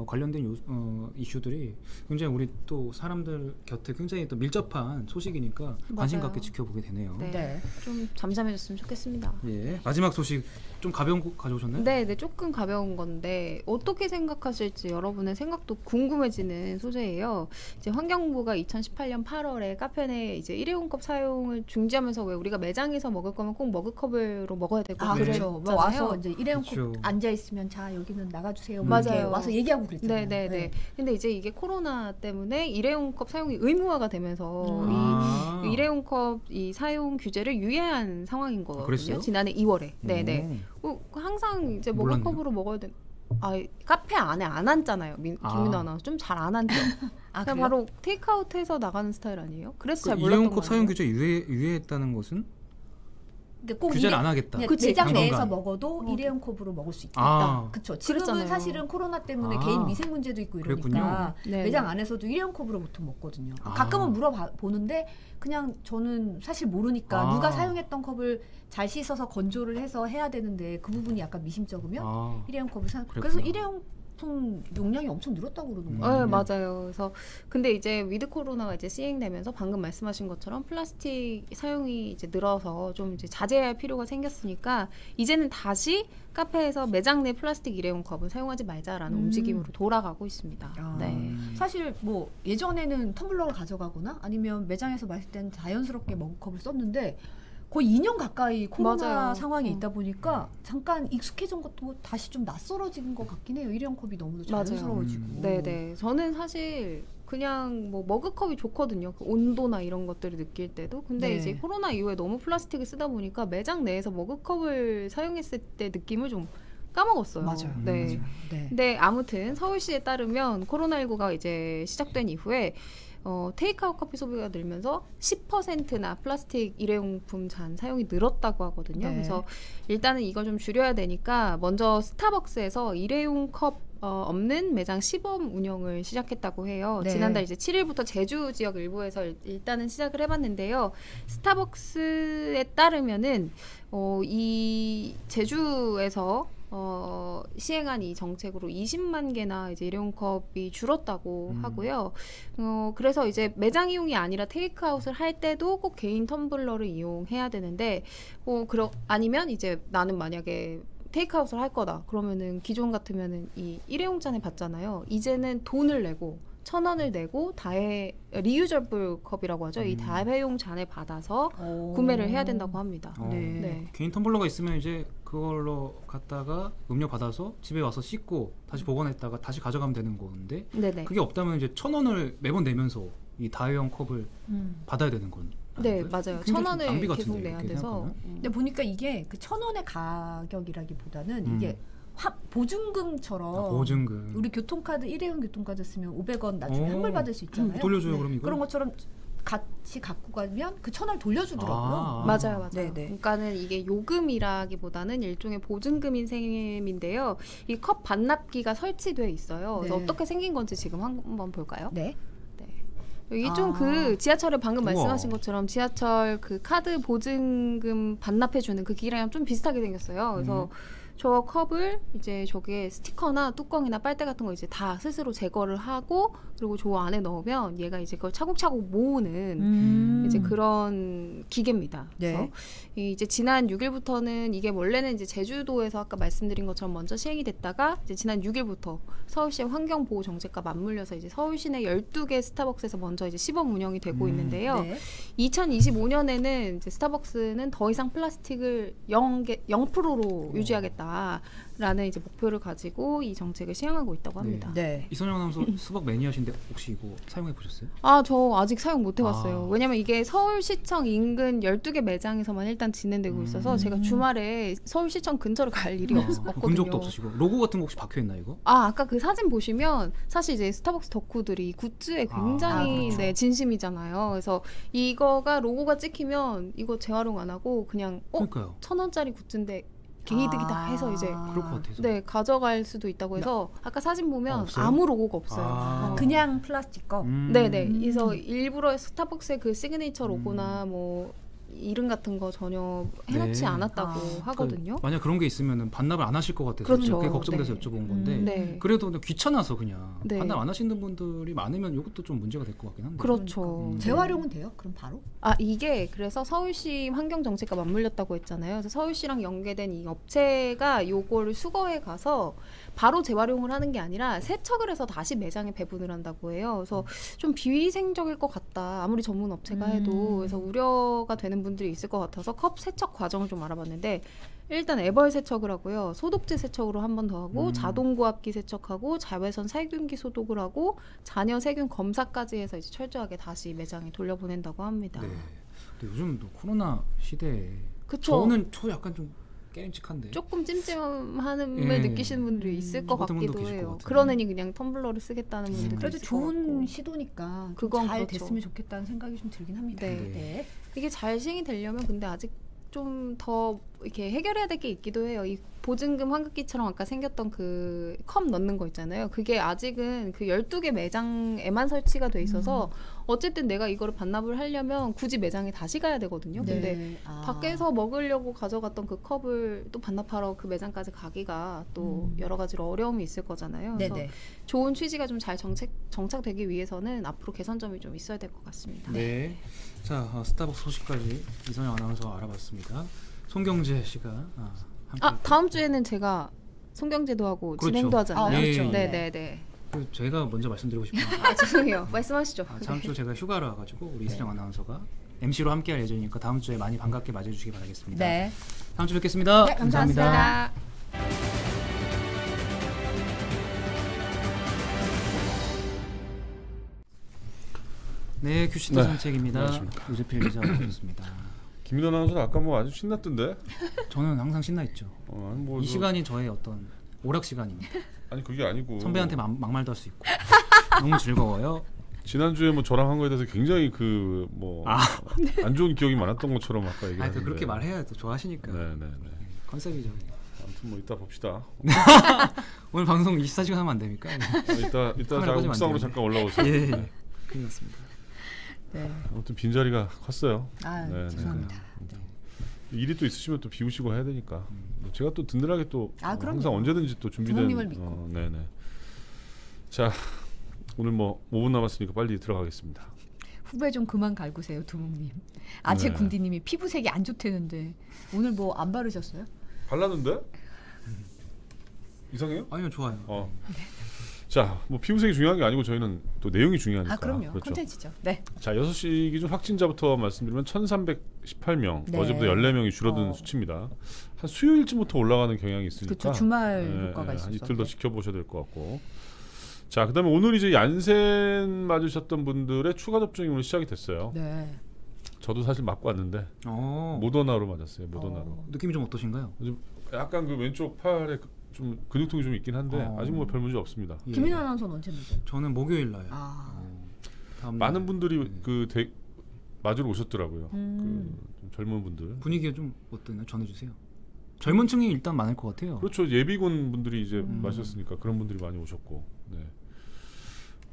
관련된 이슈들이 굉장히 우리 또 사람들 곁에 굉장히 또 밀접한 소식이니까 관심 갖게 지켜보게 되네요. 네. 좀 잠잠해졌으면 좋겠습니다. 예. 마지막 소식 좀 가벼운 거 가져오셨나요? 네, 조금 가벼운 건데 어떻게 생각하실지 여러분의 생각도 궁금해지는 소재예요. 이제 환경부가 2018년 8월에 카페 내 이제 일회용컵 사용을 중지하면서 왜 우리가 매장에서 먹을 거면 꼭 머그컵으로 먹어야 되고 그렇죠. 그랬잖아요. 와서 이제 일회용컵 그렇죠. 앉아 있으면 자 여기는 나가주세요. 맞아요. 와서 얘기하고 그랬잖아요. 네. 근데 이제 이게 코로나 때문에 일회용컵 사용이 의무화가 되면서 이 일회용컵 이 사용 규제를 유예한 상황인 거거든요. 그랬어요? 지난해 2월에. 네네. 항상 이제 머그컵으로 먹어야 돼. 카페 안에 안 앉잖아요. 김민호 아나운서 좀 잘 안 앉죠. 그냥 바로 테이크아웃해서 나가는 스타일 아니에요? 그래서 잘 몰랐던 일회용컵 사용 규제 유예했다는 것은? 꼭 규제를 안 하겠다. 매장 내에서 먹어도 일회용컵으로 먹을 수 있다. 그렇죠. 지금은 그랬잖아요. 사실은 코로나 때문에 개인 미생 문제도 있고 이러니까 매장 안에서도 일회용컵으로 보통 먹거든요. 가끔은 물어보는데 그냥 저는 사실 모르니까 누가 사용했던 컵을 잘 씻어서 건조를 해서 해야 되는데 그 부분이 약간 미심쩍으면 일회용컵을 그래서 일회용 제품 용량이 엄청 늘었다고 그러는 거예요. 네, 맞아요. 그래서 근데 이제 위드 코로나가 이제 시행되면서 방금 말씀하신 것처럼 플라스틱 사용이 이제 늘어서 좀 이제 자제할 필요가 생겼으니까 이제는 다시 카페에서 매장 내 플라스틱 일회용 컵은 사용하지 말자라는 움직임으로 돌아가고 있습니다. 네. 사실 뭐 예전에는 텀블러를 가져가거나 아니면 매장에서 마실 때는 자연스럽게 머그컵을 썼는데 거의 2년 가까이 코로나 맞아요. 상황이 있다 보니까 잠깐 익숙해진 것도 다시 좀 낯설어진 것 같긴 해요. 일회용 컵이 너무 자연스러워지고. 네네. 저는 사실 그냥 뭐 머그컵이 좋거든요. 그 온도나 이런 것들을 느낄 때도. 근데 네. 이제 코로나 이후에 너무 플라스틱을 쓰다 보니까 매장 내에서 머그컵을 사용했을 때 느낌을 좀 까먹었어요. 맞아요. 네. 맞아요. 네. 근데 아무튼 서울시에 따르면 코로나19가 이제 시작된 이후에 테이크아웃 커피 소비가 늘면서 10%나 플라스틱 일회용품 잔 사용이 늘었다고 하거든요. 네. 그래서 일단은 이걸 좀 줄여야 되니까 먼저 스타벅스에서 일회용 컵 없는 매장 시범 운영을 시작했다고 해요. 네. 지난달 이제 7일부터 제주 지역 일부에서 일단은 시작을 해봤는데요. 스타벅스에 따르면은 이 제주에서 시행한 이 정책으로 20만 개나 이제 일회용 컵이 줄었다고 하고요. 그래서 이제 매장 이용이 아니라 테이크아웃을 할 때도 꼭 개인 텀블러를 이용해야 되는데, 아니면 이제 나는 만약에 테이크아웃을 할 거다. 그러면은 기존 같으면은 이 일회용 잔에 받잖아요. 이제는 돈을 내고 1,000원을 내고 리유저블 컵이라고 하죠. 이 다회용 잔을 받아서 구매를 해야 된다고 합니다. 네. 개인 텀블러가 있으면 이제 그걸로 갖다가 음료 받아서 집에 와서 씻고 다시 보관했다가 다시 가져가면 되는 건데 네네. 그게 없다면 이제 1,000원을 매번 내면서 이 다회용 컵을 받아야 되는 건. 네, 맞아요. 1,000원을 계속 내야 돼서. 근데 보니까 이게 그 1,000원의 가격이라기보다는 이게 보증금처럼 보증금. 우리 교통카드 일회용 교통카드 쓰면 500원 나중에 환불 받을 수 있잖아요. 돌려줘요, 그럼 이거? 그런 것처럼 같이 갖고 가면 그 1,000원을 돌려주더라고요. 맞아요. 네네. 그러니까는 이게 요금이라기보다는 일종의 보증금인 셈인데요. 이 컵 반납기가 설치되어 있어요. 그래서 네. 어떻게 생긴 건지 지금 한번 볼까요? 네. 이게 좀 그 지하철에 방금 말씀하신 것처럼 지하철 그 카드 보증금 반납해주는 그 기계랑 좀 비슷하게 생겼어요. 그래서 저 컵을 이제 저게 스티커나 뚜껑이나 빨대 같은 거 이제 다 스스로 제거를 하고 그리고 저 안에 넣으면 얘가 이제 그걸 차곡차곡 모으는 이제 그런 기계입니다. 네. 그래서 이제 지난 6일부터는 이게 원래는 이제 제주도에서 아까 말씀드린 것처럼 먼저 시행이 됐다가 이제 지난 6일부터 서울시의 환경보호 정책과 맞물려서 이제 서울시 내 12개 스타벅스에서 먼저 이제 시범 운영이 되고 있는데요. 네. 2025년에는 이제 스타벅스는 더 이상 플라스틱을 0%로 유지하겠다라는 이제 목표를 가지고 이 정책을 시행하고 있다고 합니다. 네. 이선영 아나운서 수박 매니아신데 혹시 이거 사용해 보셨어요? 저 아직 사용 못 해봤어요. 왜냐면 이게 서울시청 인근 12개 매장에서만 일단 진행되고 있어서 제가 주말에 서울시청 근처를 갈 일이 없거든요. 본 적도 없으시고 로고 같은 거 혹시 박혀 있나 이거? 아까 그 사진 보시면 사실 이제 스타벅스 덕후들이 굿즈에 굉장히 그렇죠. 네, 진심이잖아요. 그래서 이거가 로고가 찍히면 이거 재활용 안 하고 그냥 그러니까요. 1,000원짜리 굿즈인데 개이득이다 해서 이제 그럴 것 같아서. 네 가져갈 수도 있다고 해서 아까 사진 보면 없어요? 아무 로고가 없어요. 그냥 플라스틱 컵. 네네. 그래서 일부러 스타벅스의 그 시그니처 로고나 뭐 이름 같은 거 전혀 해놓지 않았다고 하거든요. 만약 그런 게 있으면은 반납을 안 하실 것 같아서 그렇죠. 그게 걱정돼서 네. 여쭤본 건데 네. 그래도 귀찮아서 그냥 네. 반납 안 하시는 분들이 많으면 이것도 좀 문제가 될 것 같긴 한데. 그렇죠. 재활용은 돼요? 그럼 바로? 이게 그래서 서울시 환경정책과 맞물렸다고 했잖아요. 그래서 서울시랑 연계된 이 업체가 요거를 수거해 가서 바로 재활용을 하는 게 아니라 세척을 해서 다시 매장에 배분을 한다고 해요. 그래서 좀 비위생적일 것 같다. 아무리 전문 업체가 해도. 그래서 우려가 되는 분들이 있을 것 같아서 컵 세척 과정을 좀 알아봤는데 일단 애벌 세척을 하고요. 소독제 세척으로 한 번 더 하고 자동고압기 세척하고 자외선 살균기 소독을 하고 잔여 세균 검사까지 해서 이제 철저하게 다시 매장에 돌려보낸다고 합니다. 네. 근데 요즘 또 코로나 시대에 그쵸. 저는 약간 좀 깨름직한데 조금 찜찜함을 느끼시는 분들이 있을 것 같기도 해요. 그러느니 그냥 텀블러를 쓰겠다는 분들도 그래도 있을 좋은 시도니까 그건 잘 그렇죠. 됐으면 좋겠다는 생각이 좀 들긴 합니다. 네. 이게 잘 시행이 되려면 근데 아직 좀 더 이렇게 해결해야 될 게 있기도 해요. 이 보증금 환급기처럼 아까 생겼던 그 컵 넣는 거 있잖아요. 그게 아직은 그 12개 매장에만 설치가 돼 있어서 어쨌든 내가 이거를 반납을 하려면 굳이 매장에 다시 가야 되거든요. 네. 근데 밖에서 먹으려고 가져갔던 그 컵을 또 반납하러 그 매장까지 가기가 또 여러 가지로 어려움이 있을 거잖아요. 그래서 네네. 좋은 취지가 좀 잘 정착되기 위해서는 앞으로 개선점이 좀 있어야 될 것 같습니다. 네. 자, 스타벅스 소식까지 이선영 아나운서가 알아봤습니다. 송경재 씨가 함께. 다음 주에는 제가 송경제도 하고 그렇죠. 진행도 하잖아요. 그렇죠. 네네네. 제가 먼저 말씀드리고 싶은데. 죄송해요. 말씀하시죠. 다음 주 제가 휴가를 와가지고 우리 이선영 아나운서가 MC로 함께할 예정이니까 다음 주에 많이 반갑게 맞이해주시기 바라겠습니다. 네. 다음 주 뵙겠습니다. 네, 감사합니다. 네, 큐시트 산책입니다. 유재필 기자가 오셨습니다. 김민호 아나운서는 아까 뭐 아주 신났던데? 저는 항상 신나 있죠. 뭐 이 시간이 저의 어떤 오락 시간입니다. 아니 그게 아니고 선배한테 막말도 할 수 있고 너무 즐거워요. 지난주에 뭐 저랑 한 거에 대해서 굉장히 그 뭐 안 좋은 기억이 많았던 것처럼 아까 얘기했는데. 그렇게 말해야 또 좋아하시니까. 네네네. 컨셉이죠. 아무튼 뭐 이따 봅시다. 오늘 방송 24시간 하면 안 됩니까? 이따 옥상으로 잠깐 올라오세요. 예, 네. 큰일 났습니다. 네. 아무튼 빈자리가 컸어요. 죄송합니다. 일이 또 있으시면 또 비우시고 해야 되니까. 제가 또 든든하게 또 항상 언제든지 또 준비된. 부모님을 믿고. 네네. 자, 오늘 뭐 5분 남았으니까 빨리 들어가겠습니다. 후배 좀 그만 갈구세요, 두목님. 아재 군디님이 피부색이 안 좋대는데 오늘 뭐 안 바르셨어요? 발랐는데? 이상해요? 아니요, 좋아요. 자, 뭐 피부색이 중요한 게 아니고 저희는 또 내용이 중요하니까. 그럼요. 콘텐츠죠. 네. 자, 6시 기준 확진자부터 말씀드리면 1318명. 네. 어제보다 14명이 줄어든 수치입니다. 한 수요일쯤부터 올라가는 경향이 있으니까. 그렇죠. 주말 효과가 있어서. 한 이틀 더 지켜보셔야 될 것 같고. 자, 그다음에 오늘 이제 얀센 맞으셨던 분들의 추가 접종이 오늘 시작이 됐어요. 네. 저도 사실 맞고 왔는데 모더나로 맞았어요. 모더나로. 느낌이 좀 어떠신가요? 약간 그 왼쪽 팔에 좀 근육통이 좀 있긴 한데 아직 뭐 별 문제 없습니다. 김민호 아나운서는 언제 맞아요? 저는 목요일 날. 많은 분들이 맞으러 오셨더라고요. 좀 젊은 분들. 분위기가 좀 어떠나요? 전해주세요. 젊은 층이 일단 많을 것 같아요. 그렇죠. 예비군 분들이 이제 마셨으니까 그런 분들이 많이 오셨고. 네.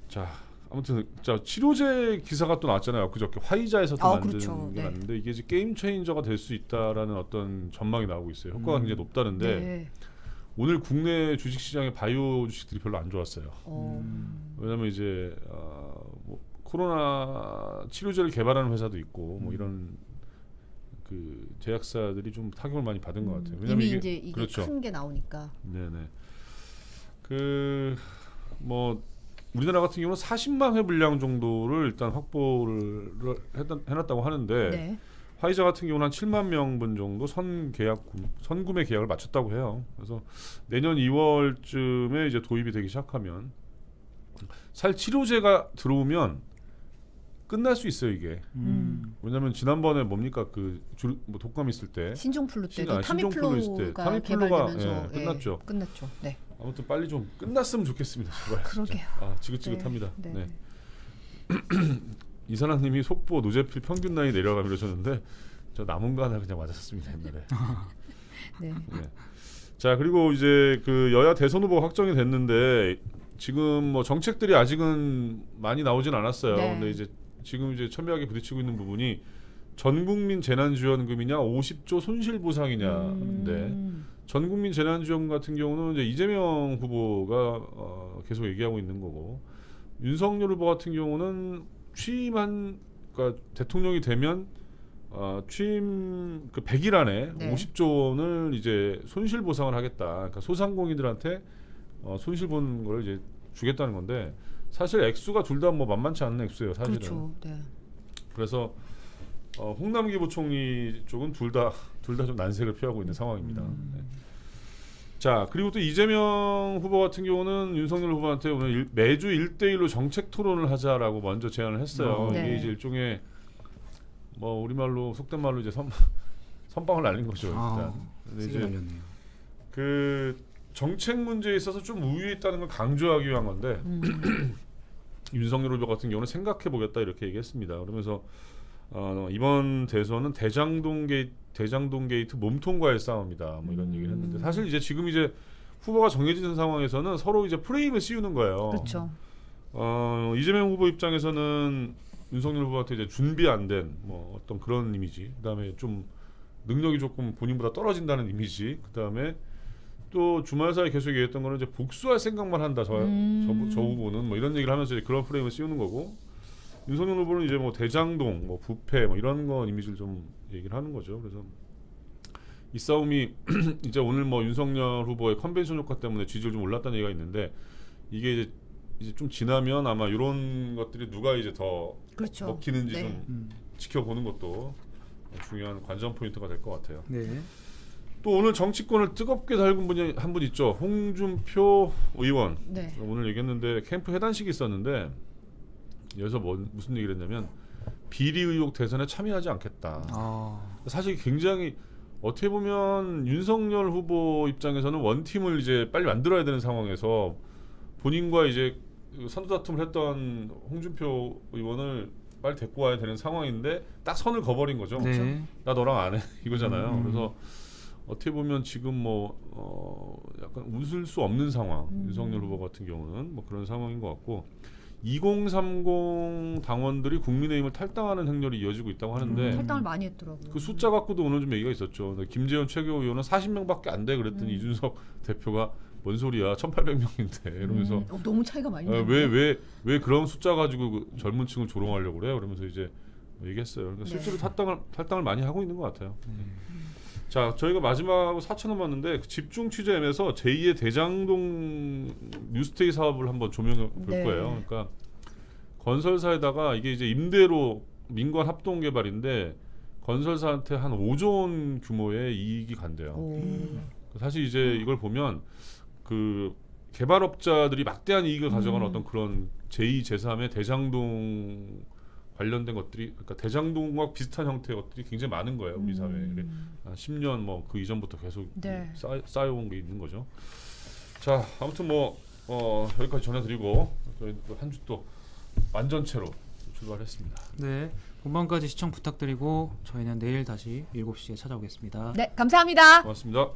자, 아무튼 치료제 기사가 또 나왔잖아요. 그저께 화이자에서 또 만든 그렇죠. 게 났는데 이게 이제 게임 체인저가 될 수 있다라는 어떤 전망이 나오고 있어요. 효과가 굉장히 높다는데 오늘 국내 주식시장의 바이오 주식들이 별로 안 좋았어요. 왜냐하면 이제 뭐 코로나 치료제를 개발하는 회사도 있고 뭐 이런 그 제약사들이 좀 타격을 많이 받은 것 같아요. 왜냐면 이미 이제 이게 그렇죠. 큰 게 나오니까. 네네. 뭐 우리나라 같은 경우는 40만 회 분량 정도를 일단 확보를 해놨다고 하는데 화이자 같은 경우는 한 7만 명분 정도 선구매 계약을 마쳤다고 해요. 그래서 내년 2월쯤에 이제 도입이 되기 시작하면 사실 치료제가 들어오면 끝날 수 있어요 이게. 왜냐면 지난번에 뭡니까 뭐 독감 있을 때 신종플루 때도 타미플루가 개발되면서 끝났죠. 끝났죠. 네. 아무튼 빨리 좀 끝났으면 좋겠습니다. 제발. 그러게요. 지긋지긋합니다. 네. 이사장님이 속보 노재필 평균 나이 내려가면 이러셨는데 저 남은 거 하나 그냥 맞았습니다 옛날에. 네. 자, 그리고 이제 그 여야 대선 후보가 확정이 됐는데 지금 뭐 정책들이 아직은 많이 나오진 않았어요. 근데 이제 지금 이제 첨예하게 부딪히고 있는 부분이 전국민 재난지원금이냐 50조 손실보상이냐인데 전국민 재난지원금 같은 경우는 이제 이재명 후보가 계속 얘기하고 있는 거고 윤석열 후보 같은 경우는 그러니까 대통령이 되면 취임 그 100일 안에 50조 원을 이제 손실보상을 하겠다. 그러니까 소상공인들한테 손실 본 걸 이제 주겠다는 건데 사실 액수가 둘 다 뭐 만만치 않은 액수예요, 사실은. 그렇죠. 네. 그래서 홍남기 부총리 쪽은 둘 다 좀 난색을 표하고 있는 상황입니다. 네. 자, 그리고 또 이재명 후보 같은 경우는 윤석열 후보한테 오늘 매주 1대1로 정책 토론을 하자라고 먼저 제안을 했어요. 이게 이제 일종의 뭐 우리말로 속된 말로 이제 선빵을 날린 거죠. 일단. 근데 이제 그 정책 문제에 있어서 좀 우위에 있다는 걸 강조하기 위한 건데 윤석열 후보 같은 경우는 생각해 보겠다 이렇게 얘기했습니다. 그러면서 이번 대선은 대장동 게이트 대장동 게이트 몸통과의 싸움이다. 뭐 이런 얘기를 했는데 사실 이제 지금 이제 후보가 정해진 상황에서는 서로 이제 프레임을 씌우는 거예요. 그렇죠. 이재명 후보 입장에서는 윤석열 후보한테 이제 준비 안 된 뭐 어떤 그런 이미지, 그다음에 좀 능력이 조금 본인보다 떨어진다는 이미지, 그다음에 또 주말 사이 계속 얘기했던 거는 이제 복수할 생각만 한다. 저 후보는 뭐 이런 얘기를 하면서 이제 그런 프레임을 씌우는 거고, 윤석열 후보는 이제 뭐 대장동, 뭐 부패, 뭐 이런 거 이미지를 좀 얘기를 하는 거죠. 그래서 이 싸움이 이제 오늘 뭐 윤석열 후보의 컨벤션 효과 때문에 지지율 좀 올랐다는 얘기가 있는데 이게 이제 좀 지나면 아마 이런 것들이 누가 이제 더 그렇죠. 먹히는지 네. 좀 지켜보는 것도 중요한 관전 포인트가 될 것 같아요. 네. 또 오늘 정치권을 뜨겁게 달군 분이 한 분 있죠. 홍준표 의원. 네. 오늘 얘기했는데 캠프 해단식이 있었는데 여기서 무슨 얘기를 했냐면 비리 의혹 대선에 참여하지 않겠다. 사실 굉장히 어떻게 보면 윤석열 후보 입장에서는 원팀을 이제 빨리 만들어야 되는 상황에서 본인과 이제 선두 다툼을 했던 홍준표 의원을 빨리 데리고 와야 되는 상황인데 딱 선을 그어버린 거죠. 네. 나 너랑 안 해 이거잖아요. 그래서 어떻게 보면 지금 뭐 약간 웃을 수 없는 상황. 윤석열 후보 같은 경우는 뭐 그런 상황인 것 같고 2030 당원들이 국민의힘을 탈당하는 행렬이 이어지고 있다고 하는데 탈당을 많이 했더라고요. 그 숫자 갖고도 오늘 좀 얘기가 있었죠. 김재원 최고위원은 40명밖에 안 돼 그랬더니 이준석 대표가 뭔 소리야 1800명인데 이러면서 너무 차이가 많이 나요. 왜 그런 숫자 가지고 그 젊은 층을 조롱하려고 그래요? 그러면서 이제 얘기했어요. 그러니까 실제로 탈당을 많이 하고 있는 것 같아요. 자, 저희가 마지막으로 4천 원 받는데 집중 취재엠에서 제2의 대장동 뉴스테이 사업을 한번 조명해 볼 거예요. 그러니까 건설사에다가 이게 이제 임대로 민관 합동 개발인데 건설사한테 한 5조 원 규모의 이익이 간대요. 사실 이제 이걸 보면 그 개발업자들이 막대한 이익을 가져가는 어떤 그런 제2, 제3의 대장동 관련된 것들이, 그러니까 대장동과 비슷한 형태의 것들이 굉장히 많은 거예요 우리 사회에. 10년 뭐 그 이전부터 계속 쌓여온 게 있는 거죠. 자, 아무튼 뭐 여기까지 전해드리고 저희 한 주 또 완전체로 출발했습니다. 네, 본방까지 시청 부탁드리고 저희는 내일 다시 7시에 찾아오겠습니다. 네, 감사합니다. 고맙습니다.